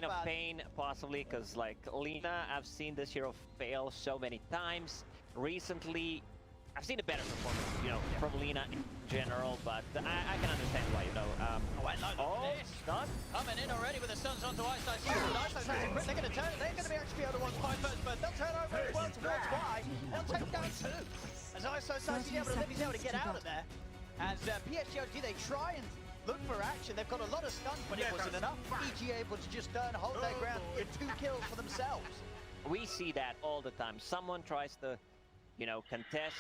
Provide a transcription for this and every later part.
of pain, possibly, because like Lina, I've seen this hero fail so many times. Recently, I've seen a better performance, you know, from Lina in general, but I can understand why, you know. Stun coming in already with the stuns onto iceiceice. They're going to turn. They're going to be actually able to watch five first, but they'll turn over as well towards Y. They'll take down two. As iceiceice is able to live, he's able to get out of there. As PSG.LGD, they try and look for action. They've got a lot of stuns, but it wasn't enough. EG able to just turn, hold their ground, get 2 kills for themselves. We see that all the time. Someone tries to, you know, contest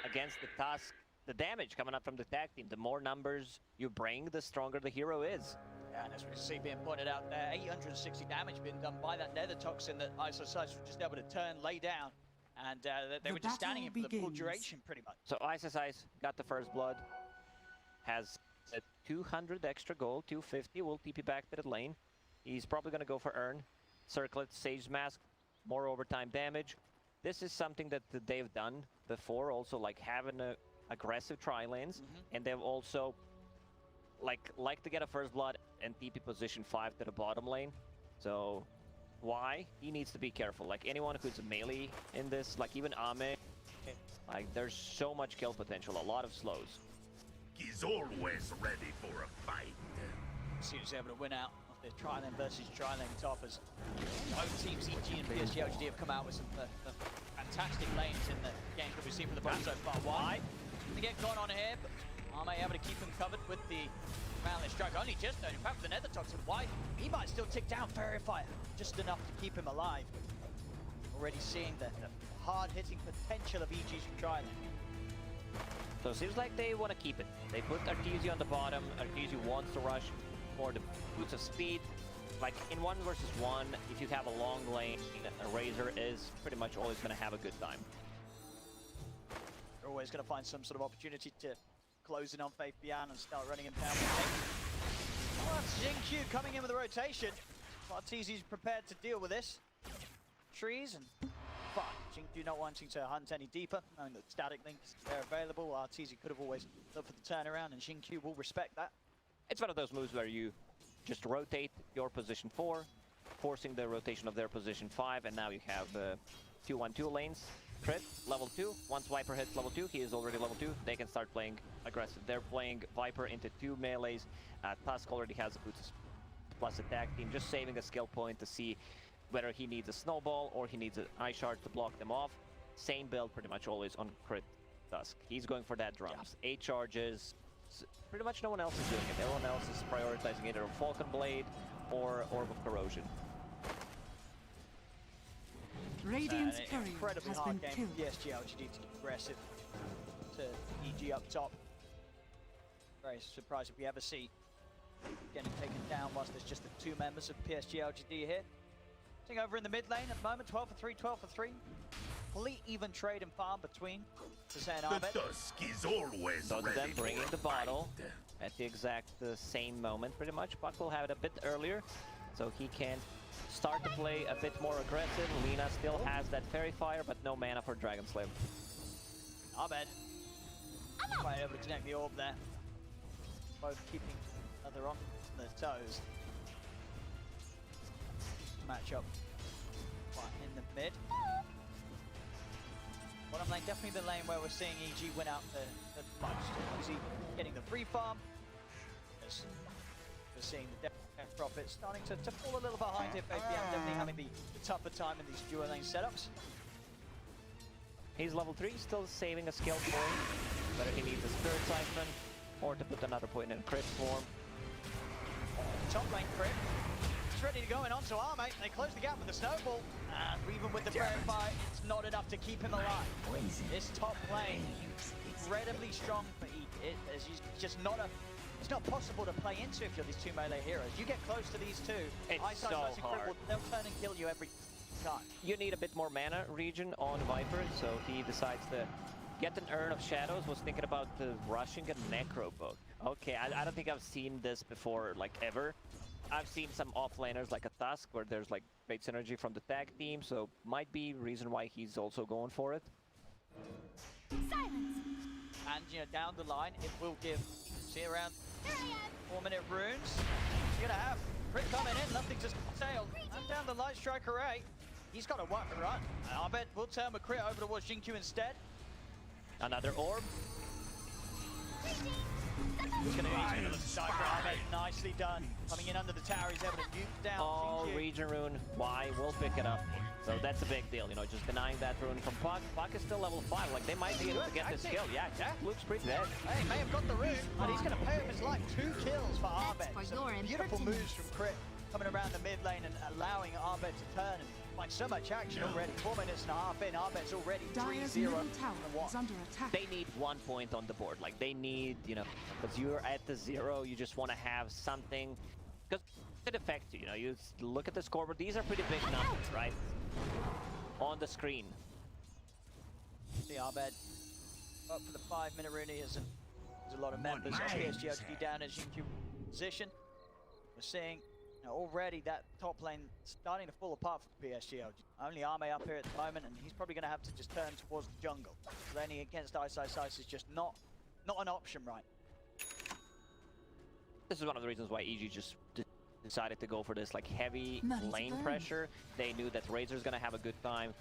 against the Tusk. The damage coming up from the tag team, the more numbers you bring, the stronger the hero is. Yeah, and as we can see being pointed out there, 860 damage being done by that nether toxin that iceiceice was just able to turn, lay down, and they were just standing here for the full duration, pretty much. So iceiceice got the first blood, has 200 extra gold, 250, will TP back to the lane. He's probably going to go for Urn, Circlet, Sage Mask, more overtime damage. This is something that they've done before, also like having a aggressive tri-lanes, and they've also like to get a first blood and TP position 5 to the bottom lane. So why? He needs to be careful. Like anyone who's a melee in this, like even Abed, like there's so much kill potential, a lot of slows. He's always ready for a fight. As soon as they're able to win out of the tri-lane versus tri-lane toppers, both teams, EG and PSG.LGD, have come out with some fantastic lanes in the games that we've seen from the both so far. Why? To get gone on here, but Arme able to keep him covered with the Manless Strike. Only just though, in fact, with the Nether Toxin, why? He might still tick down Fairy Fire, just enough to keep him alive. Already seeing the hard-hitting potential of EG's tri-lane. So it seems like they want to keep it. They put Arteezy on the bottom. Arteezy wants to rush for the boost of speed. Like in 1 versus 1, if you have a long lane, a Razor is pretty much always going to have a good time. They're always going to find some sort of opportunity to close in on Faith Beyond and start running him down. Well, that's XinQ coming in with a rotation. Arteezy's prepared to deal with this. Trees and fine. XinQ not wanting to hunt any deeper, knowing that static links are available. Arteezy could have always looked for the turnaround, and XinQ will respect that. It's one of those moves where you just rotate your position 4, forcing the rotation of their position 5, and now you have 2-1-2 lanes. Crit, level 2. Once Viper hits level 2, he is already level 2. They can start playing aggressive. They're playing Viper into 2 melees. Tusk already has a boost plus attack team, just saving a skill point to see whether he needs a snowball or he needs an ice shard to block them off. Same build pretty much always on Crit Tusk. He's going for that drums. 8 charges. Pretty much no one else is doing it. Everyone else is prioritizing either a Falcon Blade or Orb of Corrosion. Radiant's courier incredibly has hard been game killed. for PSG.LGD to get aggressive to EG up top. Very surprised if we ever see getting taken down whilst there's just the 2 members of PSG.LGD here. Sitting over in the mid lane at the moment, 12 for 3, 12 for 3. Complete even trade and farm between Zay and Abed. The Tusk is always So ready them bringing for the a bottle fight. at the exact same moment pretty much. Puck will have it a bit earlier, so he can start to play a bit more aggressive. Lina still has that Fairy Fire, but no mana for Dragon Slayer. Abed quite able to connect the orb there. Both keeping each other on their toes. Matchup right in the mid. Bottom lane, definitely the lane where we're seeing EG win out the most. Obviously getting the free farm. As we're seeing the death profit starting to fall a little behind here. Faith Beyond definitely having the tougher time in these dual lane setups. He's level 3, still saving a skill point. Whether he needs a Spirit Siphon or to put another point in crit form. Top lane crit. It's ready to go in onto Arme. They close the gap with the snowball. And even with the Verify, it's not enough to keep him alive. This top lane, incredibly strong for EG. It's just not it's not possible to play into if you're these 2 melee heroes. You get close to these 2, it's so hard. They'll turn and kill you every time. You need a bit more mana regen on Viper, so he decides to get an Urn of Shadows. Was thinking about rushing a Necro Book. Okay, I don't think I've seen this before, like ever. I've seen some offlaners like a Tusk where there's like great synergy from the tag team, so might be reason why he's also going for it. Silence. And you know, down the line, it will give, see around 4-minute runes. You're gonna have crit coming in, nothing to say on the Light Strike array. He's got a run. And Abed will turn with crit over towards XinQ instead. Another orb. He's going to look side for Abed. Nicely done. Coming in under the tower, he's able to nuke down Oh, XinQ. region rune. Why? We'll pick it up. So that's a big deal, you know, just denying that rune from Puck. Puck is still level 5. Like, they might be able to get this kill. Yeah, looks pretty dead. Hey, may have got the rune, but he's going to pay him his life. 2 kills for Abed. For Some your beautiful impertinence. moves from crit coming around the mid lane and allowing Abed to turn and find so much action already. 4 minutes and a half in, Abed's already Dire's 3-0. middle tower is under attack. They need 1 point on the board. Like, they need, you know, because you're at the 0, you just want to have something. Because it affects you, you know, you look at the scoreboard. These are pretty big numbers, right? On the screen. See Abed up for the 5-minute rune. There's a lot of members of PSG.LGD down in XinQ position. We're seeing already that top lane starting to fall apart for PSG.LGD. Only Arme up here at the moment, and he's probably going to have to just turn towards the jungle. Laning against iceiceice is just not an option, right? This is one of the reasons why EG just decided to go for this like heavy lane pressure. They knew that Razor's gonna have a good time.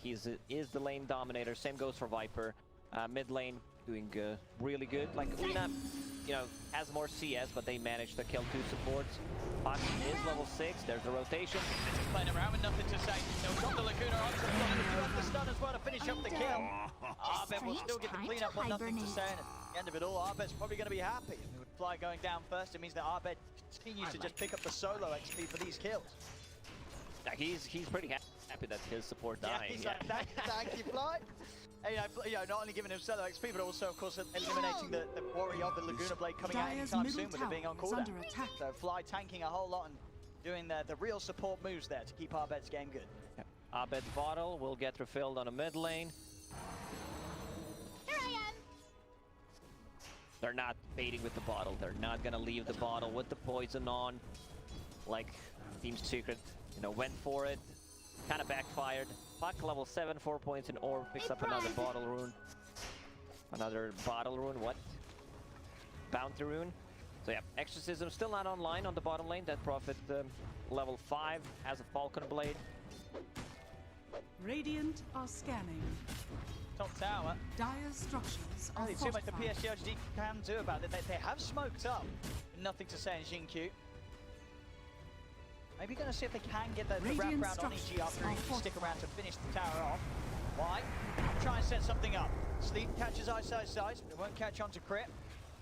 He is the lane dominator. Same goes for Viper. Mid lane doing really good. Like Lina, you know, has more CS, but they managed to kill 2 supports. Puck is level 6. There's a rotation. Just playing around with nothing to say. They'll drop the Laguna on to the stun as well to finish up the kill. Abed will still get the cleanup on nothing to say. And at the end of it all, Abed's probably going to be happy. And with Fly going down first, it means that Abed continues to just pick up the solo XP for these kills. He's pretty happy that his support dying. Yeah, he's like, thank you, Fly. And, you know, not only giving him solo XP, but also, of course, eliminating the worry of the Laguna Blade coming out anytime soon with it being on cooldown. So Fly tanking a whole lot and doing the real support moves there to keep Abed's game good. Yep. Abed's bottle will get refilled on a mid lane. Here I am. They're not baiting with the bottle. They're not gonna leave the bottle with the poison on. Like Team Secret, you know, went for it. Kind of backfired. Puck level 7, 4 points in orb, picks up another bottle rune. Another bottle rune, what? Bounty rune. So yeah, Exorcism still not online on the bottom lane. That Prophet level 5 has a Falcon Blade. Radiant are scanning. Top tower. Dire structures are Only too much the fortified. PSG.LGD can do about it. They have smoked up. Nothing to say in XinQ. Maybe going to see if they can get the wraparound on EG after he can stick around to finish the tower off. Why? Try and set something up. Sleep catches iceiceice, but it won't catch on to crit.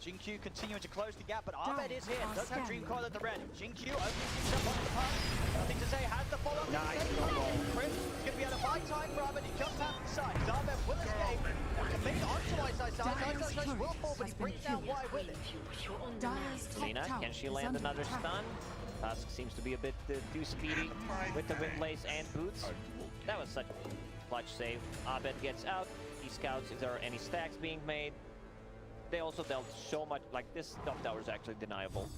XinQ continuing to close the gap, but Abed is here. Does have Dream Coil at the ready. XinQ opening things up onto the path. Nothing to say, has the follow-up. Nice. Crit is going to be able to buy time for Abed. He jumps out to the side. Abed will escape. Commit onto iceiceice. Iceiceice will fall, but he brings down Y with it. Dire's top Lina, tower can she is land under another attack. stun? Tusk seems to be a bit too speedy with the wind blaze and boots. That was such a clutch save. Abed gets out. He scouts if there are any stacks being made. They also dealt so much, like this top tower is actually deniable.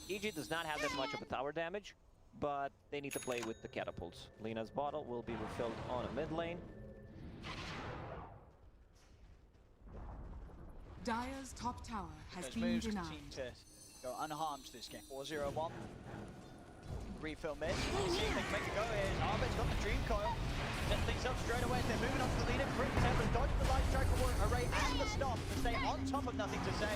EG does not have that much of a tower damage, but they need to play with the catapults. Lina's bottle will be refilled on a mid lane. Dire's top tower has Those been moves denied. continue to go unharmed this game. 4-0-1. Refill mid. Let's see if they can make it go here. Abed's got the Dream Coil. Set things up straight away. They're moving on to the leader. Crit attempt to dodge the Light Strike array and the stop to stay on top of Nothing to Say.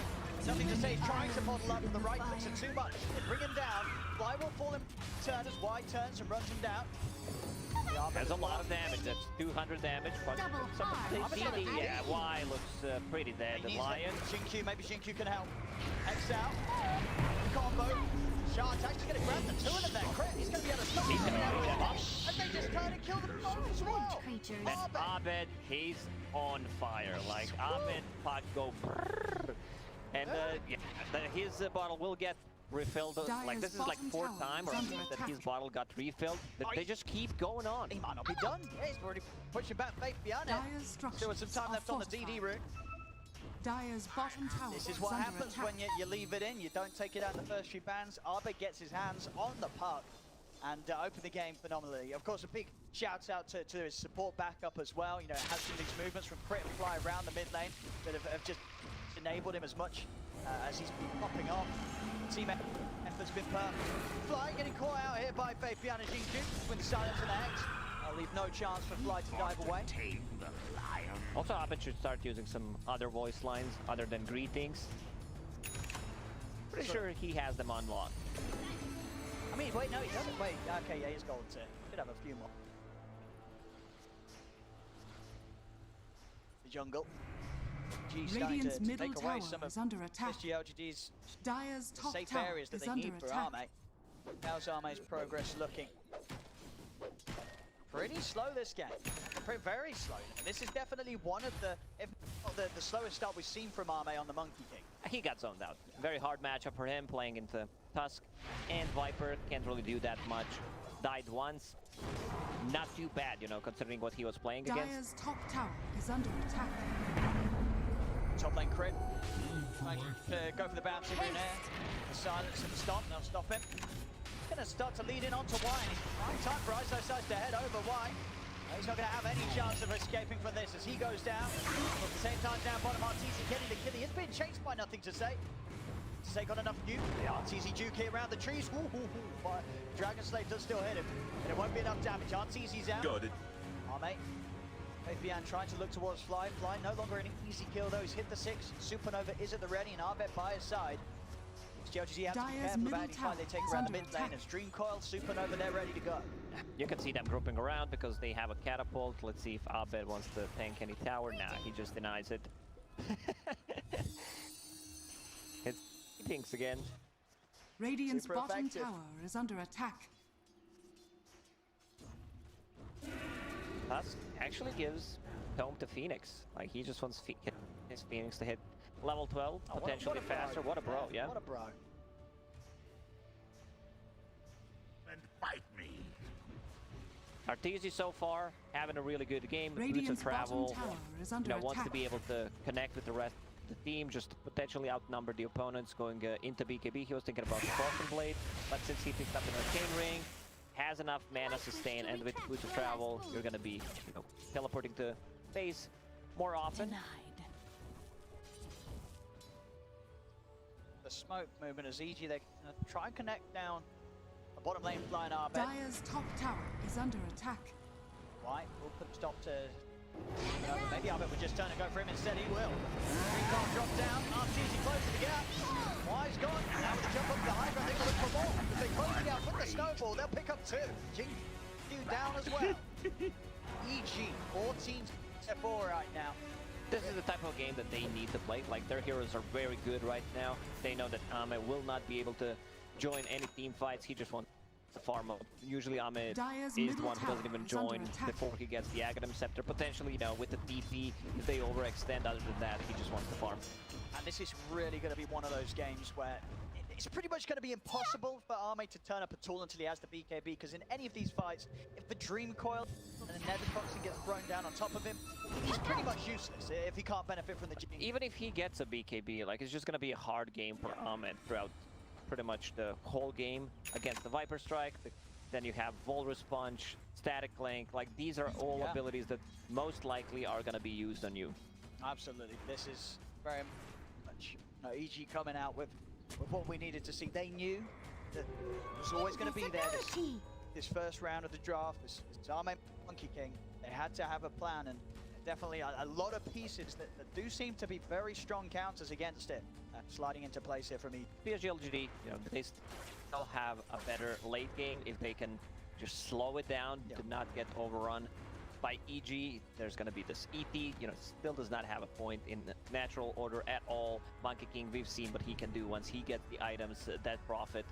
Nothing to Say is trying to model up, but the right clicks are too much. They bring him down. Fly will fall in turn as Y turns and runs him down. Has a lot of damage. That's 200 damage. But some of the CD, yeah, Y looks pretty dead. The Lion. XinQ, maybe XinQ can help. X out. Combo. Shard's actually going to grab the 2 of them there. Crit, he's going to be able to stop He's him. gonna beat them up. And they just turn and kill them both as well. Creatures. And Abed, he's on fire. Like Abed, Puck go brrrr. And yeah, his bottle will get refilled. Like this is like 4th time or that his bottle got refilled. They just keep going on. He might not be done. Yeah, he's already pushing back Faith beyond it. Dire's structures Still with some time are left on the fortified. DD route. Dire's bottom tower This is what under happens attack. when you leave it in. You don't take it out in the first few bans. Abed gets his hands on the puck and open the game phenomenally. Of course, a big shout out to his support backup as well. You know, has some of these movements from Crit and Fly around the mid lane that have just enabled him as much as he's been popping off. Team effort's been perfect. Fly getting caught out here by Faith. Fabian and XinQ with the silence and the Hex. I'll leave no chance for Fly to dive away. Tame the lion. Also, Abed should start using some other voice lines other than greetings. Pretty sure he has them unlocked. I mean, wait, no, he doesn't. Wait, okay, yeah, he's golden tier. Should have a few more. The jungle. G starting Radiant's to middle take away tower some of is under attack. PSG.LGD's Dire's top safe tower areas that is they under need for attack. Arme. How's Arme's progress looking? Pretty slow this game. Very slow. This is definitely one of the, if not the slowest start we've seen from Arme on the Monkey King. He got zoned out. Very hard matchup for him, playing into Tusk and Viper. Can't really do that much. Died once. Not too bad, you know, considering what he was playing against. Dire's top tower is under attack. Top lane crit. Trying to go for the bouncy rune air. The silence and the stop. They'll stop him. Gonna start to lead in onto Y. And he's trying time for iceiceice to head over Y. He's not going to have any chance of escaping from this as he goes down. At the same time, down bottom, Arteezy getting the kill. He is being chased by NothingToSay. NothingToSay got enough nuke. The Arteezy juke here around the trees. But Dragon Slave does still hit him. And it won't be enough damage. Arteezy's out. Got it. Arme. Fabian trying to look towards Fly. Fly no longer an easy kill though. He's hit the 6. Supernova is at the ready and Abed by his side. PSG have to be Dire's careful about middle any fight they take tower around is the mid under lane. attack. As Dream Coil, Supernova, they're ready to go. You can see them grouping around because they have a catapult. Let's see if Abed wants to tank any tower. Nah, he just denies it. It's thinks again. Radiant's Super bottom effective. tower is under attack. Tusk actually gives Tome to Phoenix. Like, he just wants his Phoenix to hit level 12, potentially faster. What a bro, yeah. What a bro. And fight me. Arteezy so far having a really good game. Routes of Radiant's bottom travel. tower is under Wants to attack. be able to connect with the rest of the team, just to potentially outnumber the opponents going into BKB. He was thinking about the Falcon Blade, but since he picked up an Arcane Ring, has enough mana sustain, and with Routes of Travel, you're gonna be, teleporting to base more often. The smoke movement is easy. They try and connect down the bottom lane flying Abed. Dire's top tower is under attack. White will put a stop to... maybe Abed would just turn and go for him instead. He will. Green can't drop down. Arteezy closes the gap. White's gone. Now with the jump up the Hydra, they will look for more. If they close the gap with the snowball, they'll pick up 2. XinQ down as well. EG, 14-4 right now. This is the type of game that they need to play. Like, their heroes are very good right now. They know that Ame will not be able to join any team fights. He just wants to farm up. Usually Ame Dire's is the middle one who doesn't tower even is under join attack. before he gets the Aghanim Scepter. Potentially, with the TP, if they overextend, other than that, he just wants to farm. And this is really going to be one of those games where it's pretty much going to be impossible for Arme to turn up at all until he has the BKB, because in any of these fights, if the Dream Coil and the Nether Proxy gets thrown down on top of him, he's pretty much useless if he can't benefit from the G. Even if he gets a BKB, like, it's just going to be a hard game for Ahmed throughout pretty much the whole game against the Viper Strike. Then you have Volrus Punch, Static Link. Like, these are all abilities that most likely are going to be used on you. Absolutely. This is very much EG coming out with what we needed to see. They knew that it was always going to be there this first round of the draft, this Arme Monkey King. They had to have a plan, and definitely a lot of pieces that do seem to be very strong counters against it. Sliding into place here for me. PSG.LGD, they still have a better late game if they can just slow it down to not get overrun by EG. There's going to be this ET, still does not have a point in natural order at all. Monkey King, we've seen what he can do once he gets the items that profit.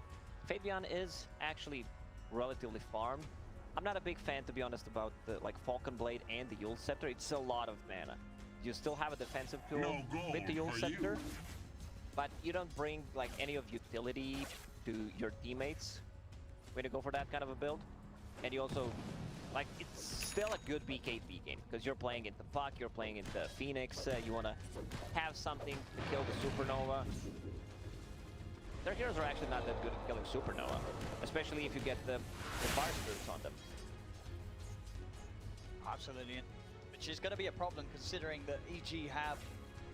Fabian is actually relatively farmed. I'm not a big fan, to be honest, about the Falcon Blade and the Yule Scepter. It's a lot of mana. You still have a defensive tool with the Yule Scepter, but you don't bring any of utility to your teammates when you go for that kind of a build. And you also, it's still a good BKB game, because you're playing into Puck, you're playing into Phoenix, you want to have something to kill the Supernova. Their heroes are actually not that good at killing Supernova, especially if you get the Fire Spirits on them. Absolutely, which is going to be a problem considering that EG have...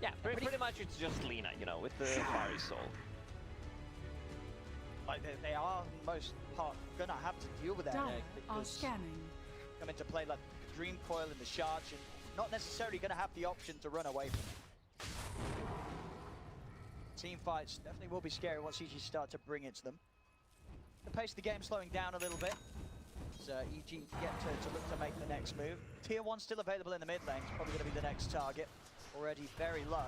Yeah, pretty much it's just Lina, with the Fiery Soul. like they are, for the most part, gonna have to deal with that Dire egg are because scanning. come into play like the Dream Coil and the Charge, and not necessarily gonna have the option to run away from it. Team fights definitely will be scary once EG start to bring it to them. The pace of the game slowing down a little bit. So EG get to look to make the next move. Tier 1 still available in the mid lane. It's probably going to be the next target. Already very low.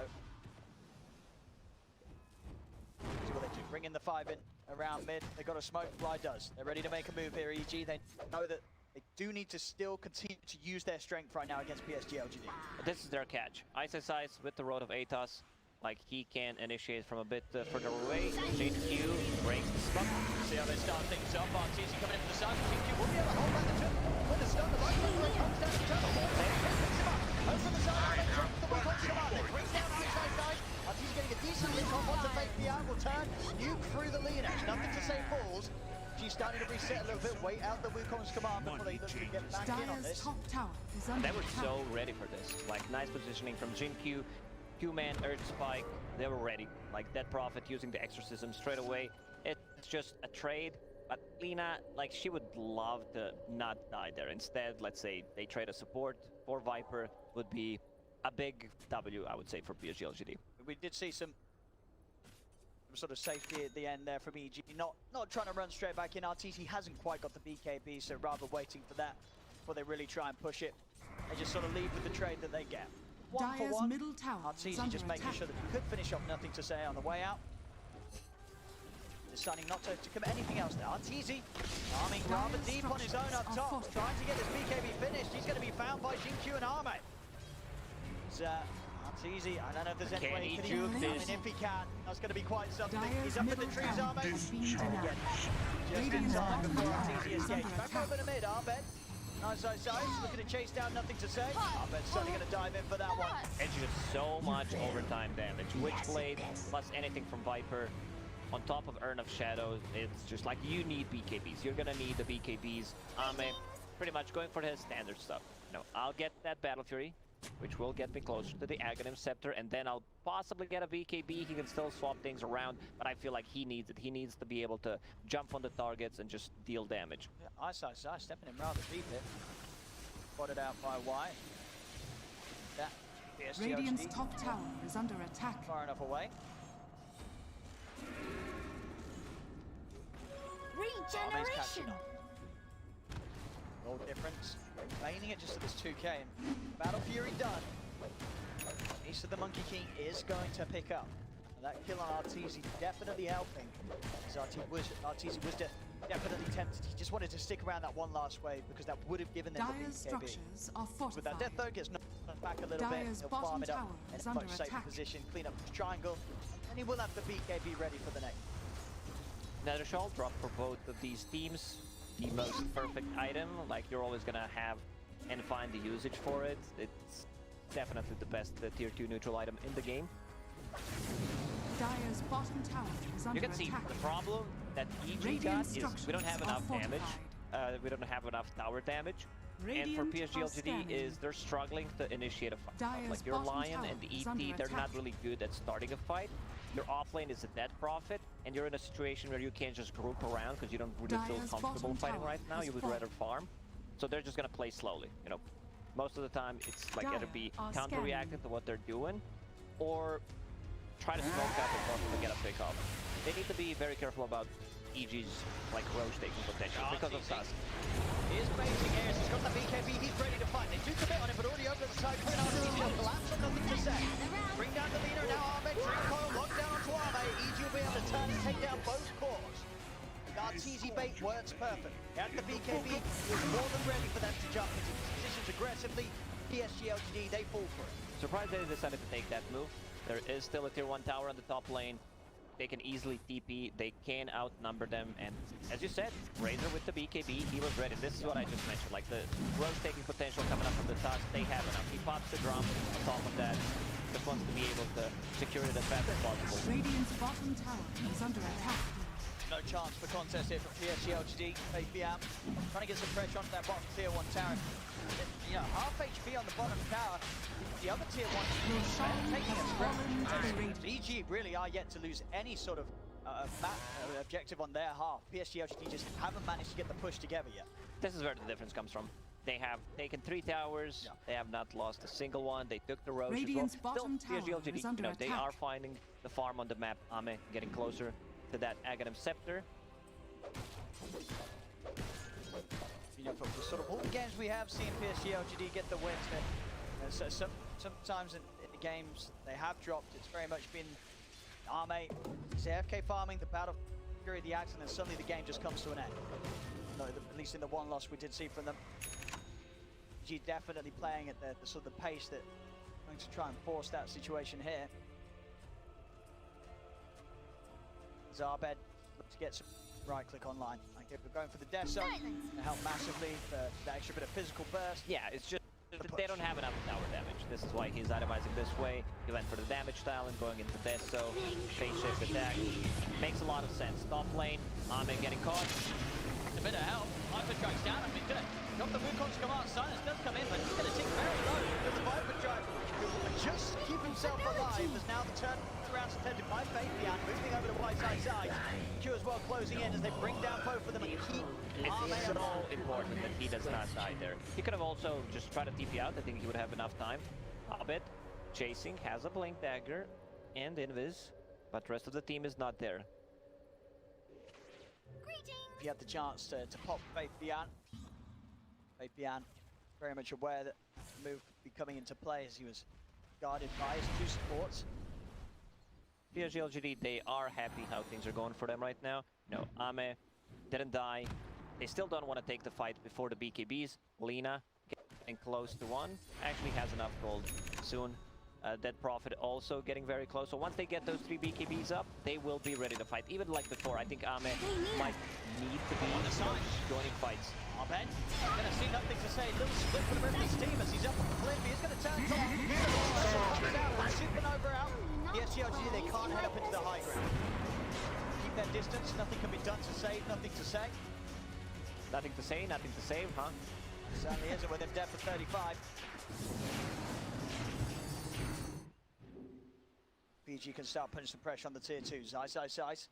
See what they do. Bring in the 5 in around mid. They got a smoke. Fly does. They're ready to make a move here, EG. They know that they do need to still continue to use their strength right now against PSG.LGD. This is their catch. iceiceice with the Road of Atos. Like, he can initiate from a bit further away. XinQ breaks the smoke. See how they start things up. Arteezy coming in for the sun. XinQ will be able to hold back the turn. With the stun, the right foot comes down the tunnel. Picks him up. Over the side, and drops the Wukong command. It brings down iceiceice. Arteezy getting a decent link on once the fake the out will turn. Nuke through the lead edge. Nothing to say falls. She's starting to reset a little bit. Wait out the Wukong's command before they look to get back in on Dire's this. top tower is under They were attack. so ready for this. Like, nice positioning from XinQ. Q-Man, Earth Spike, they were ready. Like, Dead Prophet using the exorcism straight away. It's just a trade, but Lina, like, she would love to not die there. Instead, let's say they trade a support for Viper, would be a big W, I would say, for PSG.LGD. We did see some sort of safety at the end there from EG. Not trying to run straight back in. Arteezy hasn't quite got the BKB, so rather waiting for that before they really try and push it. They just sort of leave with the trade that they get. One for Dire's one. middle tower is Arteezy under just making attack. sure that he could finish off NothingToSay on the way out. Deciding not to commit anything else there. Arteezy arming rather Dire's deep on his own up structures are top, fortified. trying to get this BKB finished. He's going to be found by XinQ and Arme. It's Arteezy, I don't know if there's any Can way he he can juke I mean, this? if he can, that's going to be quite something. Dire's He's up in the middle trees, tower Arme. has been denied. Just in Radiant's time bottom before tower Arteezy is escapes. under Back attack. over to mid, Abed. Nice looking to chase down NothingToSay. Abed's certainly going to dive in for that one. It's just so much overtime damage. Witchblade plus anything from Viper on top of Urn of Shadows. It's just like, you need BKBs. You're gonna need the BKBs. Ame pretty much going for his standard stuff. You know, I'll get that Battle Fury, which will get me closer to the Aghanim Scepter, and then I'll possibly get a BKB. He can still swap things around, but I feel like he needs it. He needs to be able to jump on the targets and just deal damage. Yeah, iceiceice stepping in rather deep here. Spotted out by Y. That Radiant's PSG top tower is under attack. far enough away. Arme's catching Regeneration. up. No difference. Laning it just to this 2k. And Battle Fury done. East of the Monkey King is going to pick up. And that kill on Arteezy definitely helping. As Arteezy was definitely tempted. He just wanted to stick around that one last wave because that would have given them the Dire's BKB. structures are With that fortified. death though, gets knocked back a little bit. Dire's He'll bottom farm it up tower in is a under much safer attack. position, clean up the triangle, and he will have the BKB ready for the next. Nether Shawl drop for both of these teams. The most perfect item, like, you're always gonna have and find the usage for it. It's definitely the best tier 2 neutral item in the game. Dire's bottom tower is under You can see attack. the problem that EG Radiant got is we don't structures have are enough damage. fortified. We don't have enough tower damage. And for Radiant PSG.LGD are scanning. is they're struggling to initiate a fight. Dire's Like, your bottom Lion tower and the is ET, under they're not attack. really good at starting a fight. Your offlane is a Dead Prophet, and you're in a situation where you can't just group around because you don't really feel Dire's comfortable bottom fighting tower right now. has You would fallen. rather farm. So they're just gonna play slowly, you know. Most of the time, it's like Dire either be are counter-reacting scanning. to what they're doing, or try to smoke out the front to get a pick up. They need to be very careful about EG's like roach taking potential because of Arteezy. Tusk. He is baiting here, he's got the BKB, he's ready to fight. They do commit on him, but already over the side, putting Arteezy on collapse on NothingToSay. Bring down the leader, now Abed, Dream Coil, locked down onto Arme. EG will be able to turn and take down both cores. The Arteezy bait works perfect. At the BKB, he was more than ready for them to jump into these positions aggressively. PSG.LGD, they fall for it. Surprised they decided to take that move. There is still a tier 1 tower on the top lane. They can easily TP, they can outnumber them, and as you said, Razor with the BKB, he was ready. This is what I just mentioned, like the roach taking potential coming up from the Tusk, they have enough. He pops the drum on top of that, just wants to be able to secure it as fast as possible. Radiant's bottom tower is under attack. No chance for contest here from PSG.LGD. Safely out. Trying to get some pressure onto that bottom tier 1 tower. You know, half HP on the bottom tower. The other tier 1 Your shine taking a has scrap. fallen to the radiant. EG really are yet to lose any sort of objective on their half. PSG.LGD just haven't managed to get the push together yet. This is where the difference comes from. They have taken 3 towers. Yeah. They have not lost a single one. They took the roach Radiant's as well. bottom Still, tower PSG.LGD, is under they attack. are finding the farm on the map. Ame getting closer to that Aghanim Scepter. You know, for sort of all the games we have seen PSG.LGD get the wins, so sometimes in the games they have dropped. It's very much been Ame, he's AFK farming, the battle fury, the axe, and then suddenly the game just comes to an end. No, at least in the one loss we did see from them. G definitely playing at the sort of the pace that going to try and force that situation here. As Abed looks to get some right click online. I think we're going for the death zone to help massively for that extra bit of physical burst. Yeah, it's just they don't have enough tower damage. This is why he's itemizing this way. He went for the damage talent, going into death zone, phase shift attack. Makes a lot of sense. Top lane, Ame getting caught. A bit of help. Viper Drive's down. I mean, gonna drop the Wukong's command. Silence does come in, but he's gonna tick very low because the Viper Drive will just keep himself alive. As now the turn around attended by Fabian, moving over to iceiceice. Q as well closing in as they bring down both of them and keep Ame It's so important that he does not die there. He could have also just tried to TP out. I think he would have enough time. Abed chasing, has a blink dagger and invis, but the rest of the team is not there. If he had the chance to pop Fabian very much aware that the move could be coming into play as he was guarded by his 2 supports. PSG.LGD, they are happy how things are going for them right now. No, Ame didn't die. They still don't want to take the fight before the BKBs. Lina getting close to 1. Actually has enough gold soon. Dead Prophet also getting very close. So once they get those 3 BKBs up, they will be ready to fight. Even like before, I think Ame might need to be on the side joining fights. Abed gonna see nothing to say. Little split for the rest of his team as he's up on the flip. He's gonna turn top. Comes out with Supernova out. PSG.LGD, they can't head up into the high ground. Keep their distance. Nothing can be done to save. Nothing to say. Nothing to say, nothing to save, huh? Certainly isn't with him dead for 35. PG can start putting some pressure on the tier 2s. Ice.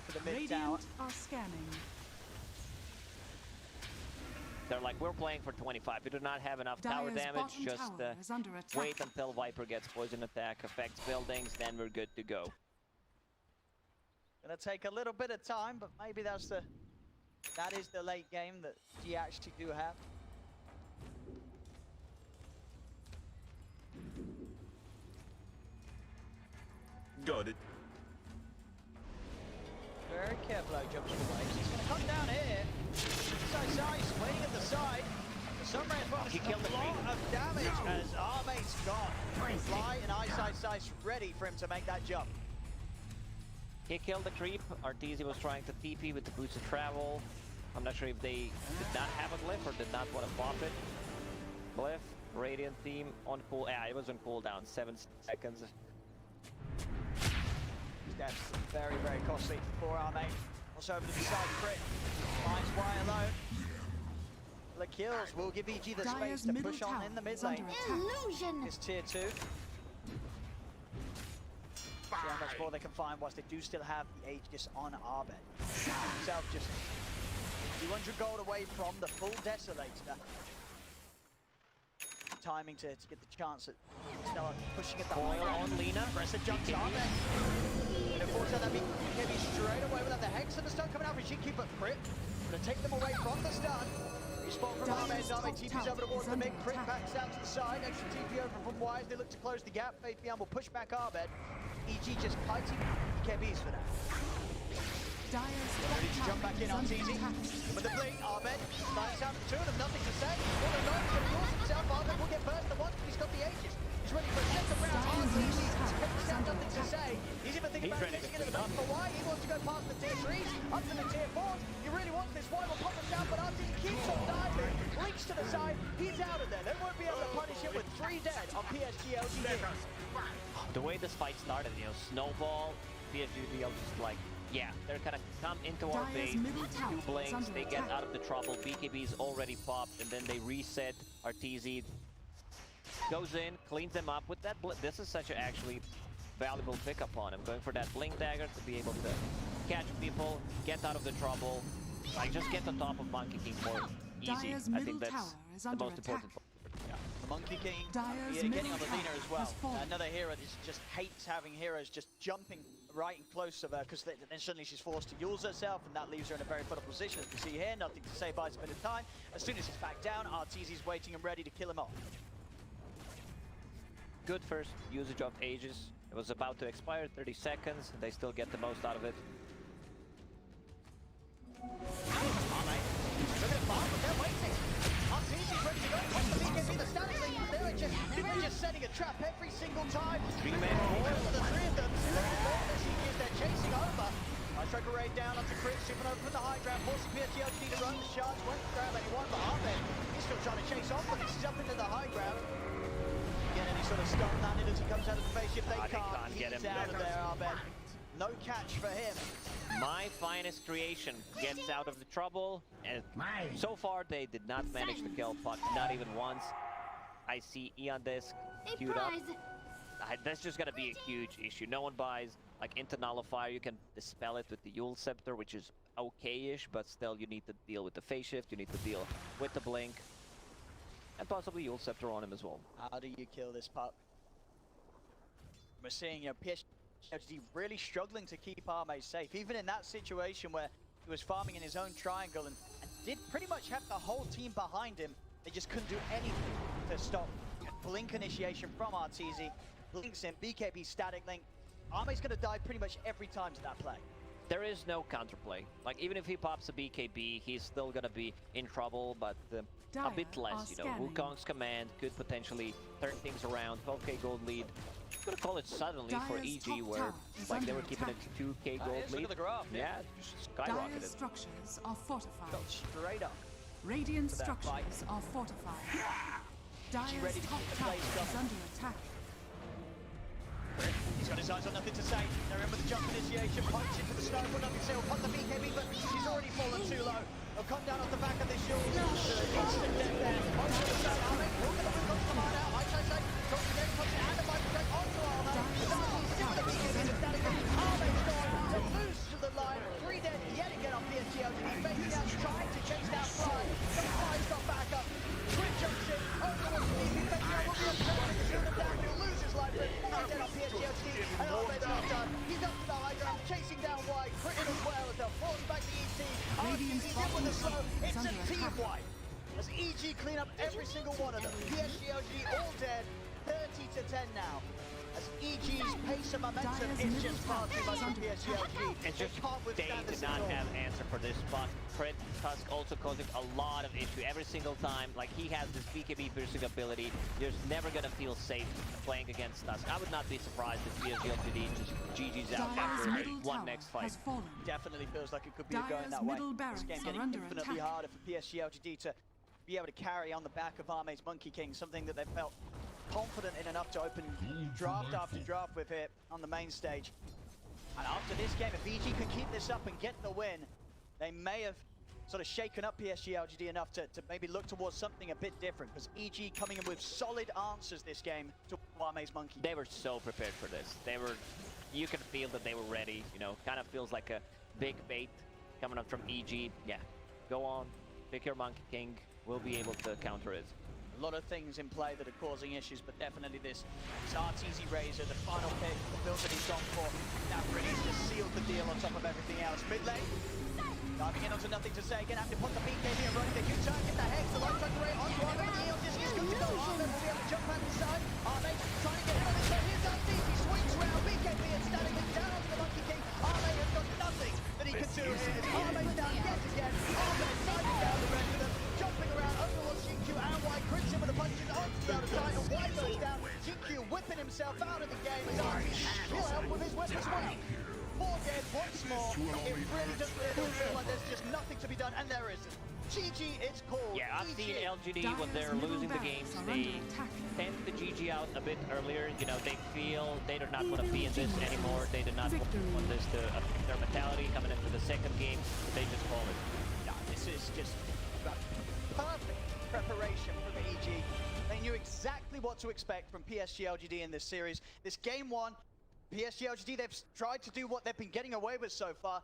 For the mid tower. Radiant are scanning. They're like, we're playing for 25. We do not have enough tower Dire's damage. bottom Just tower is under attack. wait until Viper gets poison attack, affects buildings, then we're good to go. Gonna take a little bit of time, but maybe that is the late game that G actually do have. Got it. Very careful how he jumps away. He's going to come down here. iceiceice waiting at the side. The Sunray as well. He killed the a lot creep. of damage as Ame's got Fly and iceiceice ready for him to make that jump. He killed the creep. Arteezy was trying to TP with the boots of travel. I'm not sure if they did not have a glyph or did not want to pop it. Glyph, Radiant team on cool. Yeah, it was on cooldown. 7 seconds. Steps very, very costly for Ame. Also over to the side, crit. Finds Y alone. The kills will give EG the space Dire's to middle push on tower in the mid is lane. under attack. It's tier 2. See how much more they can find whilst they do still have the Aegis on Abed. Himself just 200 gold away from the full Desolator. Timing to get the chance at start pushing at the Foil high on ground. Lina. Press it, jumps on it. And unfortunately, that'd be straight away without the Hex and the stun coming out for XinQ, but crit. Gonna take them away from the stun. Respawn from Abed. Ame TP's over towards the mid. Crit backs out to the side. Extra TP over from Y as they look to close the gap. Fabian will push back Abed. EG just kiting BKBs for that. Dire's Ready to jump back in on Arteezy. Arteezy. With the blink, Abed slides down to 2 of them, nothing to say. All alone, he's gonna force himself. Abed will get burst the once, but he's got the Aegis. He's ready for a second round. Arteezy has nothing to say. He's even thinking about chasing into the back for Y. He wants to go past the tier 3s, up to the tier 4s. He really wants this. Y will pop us down, but Arteezy keeps on diving. Blinks to the side. He's out of there. They won't be able to punish him with 3 dead on PSG.LGD. The way this fight started, snowball, PSG.LGD just like, yeah, they're gonna come into our Dire's base, middle tower 2 is blinks, under they get attack. out of the trouble, BKB's already popped, and then they reset. Arteezy goes in, cleans them up with that blink. This is such a actually valuable pickup on him. Going for that blink dagger to be able to catch people, get out of the trouble. Like, just get on top of Monkey King more easy. Dire's I middle think that's tower is the under most attack. important. The Monkey King Dire's getting middle on the Lina tower as well. has fallen. Another hero that just hates having heroes just jumping right in close of her, because then suddenly she's forced to use herself, and that leaves her in a very vulnerable position. As we see here, Nothing to Say buys a bit of time. As soon as he's back down, Arteezy's waiting and ready to kill him off. Good first usage of Aegis. It was about to expire, 30 seconds. They still get the most out of it. Look at farm, but they're waiting. Arteezy's ready to go. What's the BKB, the static link? They're just setting a trap every single time. 3 men. For the three of them. They're chasing over. I strike a raid down onto Chris, super over from the high ground, forcing PSG.LGD to run. The shards won't grab anyone, but Abed, he's still trying to chase off, but he's up into the high ground. Get any sort of stun landed as he comes out of the face. If they can't, get he's him. out of there, Abed. No catch for him. My finest creation gets out of the trouble, and so far they did not manage to kill Puck, not even once. I see Eon Disc queued up. That's just gonna be a huge issue. No one buys like into Nullifier. You can dispel it with the Yule Scepter, which is okay-ish, but still you need to deal with the phase shift, you need to deal with the blink, and possibly Yule Scepter on him as well. How do you kill this pup? We're seeing PSG really struggling to keep Arme safe, even in that situation where he was farming in his own triangle and did pretty much have the whole team behind him. They just couldn't do anything to stop blink initiation from Arteezy. Blinks in, BKB static link. Arme's gonna die pretty much every time to that play. There is no counterplay. Like, even if he pops a BKB, he's still gonna be in trouble, but a bit less, you know. Wukong's command could potentially turn things around. 12k gold lead. I'm gonna call it suddenly for EG, where like they were keeping a 2k gold lead. Look at the graph. Yeah, just Dire skyrocketed. structures are fortified. Got straight up. Radiant For that fight. structures are fortified. Dire's ready to top keep the tower place is going. under attack. He's got his eyes on Nothing to Say. They're in with the jump initiation. Punch into the snow. But Nothing to Say will cut the BKB, but he's already fallen too low. He'll come down off the back of this shield. Instant death there. Onto the side. Arme, we're going to move on to the mine out. iceiceice, drops the game, punch, and the bike going onto Arme. Still with the BKB, the static. Arme's gone to lose to the line. 3 dead yet again on PSG.LGD. Facing out, trying to chase down Fly. The Fly's got back up. Twin jumps in. Oh, the one's leaving. Facing out will be a perfect to shoot him down. He'll lose his life. But 4 dead on PSG.LGD. And Arme's not done. He's up to the high ground, chasing down White. Critting as well as they'll force back the ET. Radiant's Arteezy in with the slow. It's a under team attack. wipe. As EG clean up every single one of them. PSG.LGD all dead. 30 to 10 now. As EG's pace and momentum Dire's is middle just far too tower much is for under PSG.LGD. It's They just can't they withstand did this not at all. have answer for this spot. Crit Tusk also causing a lot of issue every single time. Like, he has this BKB piercing ability. You're never gonna feel safe playing against Tusk. I would not be surprised if PSG.LGD just GG's out Dire's after middle one tower next fight. has fallen. Definitely feels like it could be going Dire's that way. middle This barracks game are getting under infinitely attack. harder for PSG.LGD to be able to carry on the back of Arme's Monkey King, something that they felt confident in enough to open draft after draft with here on the main stage. And after this game, if EG can keep this up and get the win, they may have sort of shaken up PSG.LGD enough to maybe look towards something a bit different, because EG coming in with solid answers this game to Arme's Monkey King. They were so prepared for this. You can feel that they were ready, you know, kind of feels like a big bait coming up from EG. Yeah, go on, pick your Monkey King, we'll be able to counter it. A lot of things in play that are causing issues, but definitely this Arteezy Razor, the final pick, the build that he's gone for, that really just sealed the deal on top of everything else. Mid lane, diving in onto Nothing to Say, again, have to put the BKB and running the huge target, the Hex, the light track array onto Arme, the Eon Disc is good to go. Arme will be able to jump out inside. Arme trying to get in on this side, here's Arteezy, swings round, BKB and statically down onto the Monkey King. Arme has got nothing that he can do here. Arme's down yet again. Arme diving down the rest of them, jumping around overlord XinQ and White, crits him with the punches onto the outer side, and White goes down. XinQ whipping himself out of the game as Arteezy, he'll help with his whip as well. 4 dead once more. It really does feel like there's just nothing to be done, and there isn't. GG, it's called. Yeah, I've seen EG. LGD when Dire's they're middle losing the barracks games, are they under attack. tend to GG out a bit earlier. You know, they feel they do not want to be in this anymore. They do not want this to affect their mentality coming into the second game. So they just call it. Yeah, this is just perfect preparation from EG. They knew exactly what to expect from PSG.LGD in this series. This game 1, PSG.LGD, they've tried to do what they've been getting away with so far.